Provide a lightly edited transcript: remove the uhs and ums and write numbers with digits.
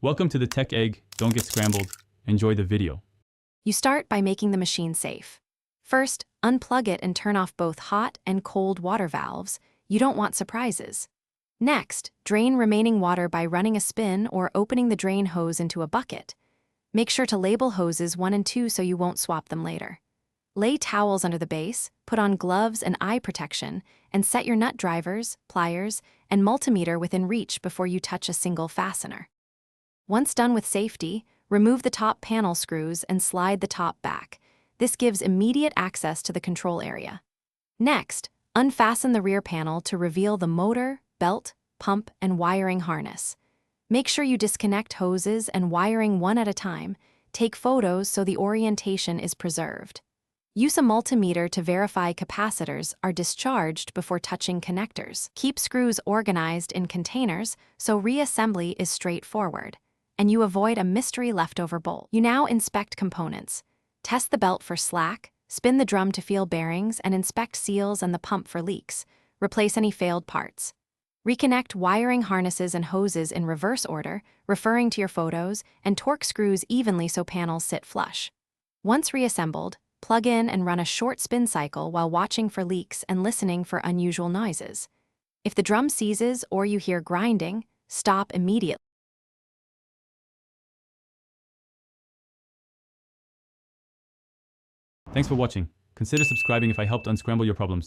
Welcome to the Tech Egg. Don't get scrambled. Enjoy the video. You start by making the machine safe. First, unplug it and turn off both hot and cold water valves. You don't want surprises. Next, drain remaining water by running a spin or opening the drain hose into a bucket. Make sure to label hoses 1 and 2 so you won't swap them later. Lay towels under the base, put on gloves and eye protection, and set your nut drivers, pliers, and multimeter within reach before you touch a single fastener. Once done with safety, remove the top panel screws and slide the top back. This gives immediate access to the control area. Next, unfasten the rear panel to reveal the motor, belt, pump, and wiring harness. Make sure you disconnect hoses and wiring one at a time. Take photos so the orientation is preserved. Use a multimeter to verify capacitors are discharged before touching connectors. Keep screws organized in containers so reassembly is straightforward, and you avoid a mystery leftover bolt. You now inspect components. Test the belt for slack, spin the drum to feel bearings, and inspect seals and the pump for leaks. Replace any failed parts. Reconnect wiring harnesses and hoses in reverse order, referring to your photos, and torque screws evenly so panels sit flush. Once reassembled, plug in and run a short spin cycle while watching for leaks and listening for unusual noises. If the drum seizes or you hear grinding, stop immediately. Thanks for watching. Consider subscribing if I helped unscramble your problems.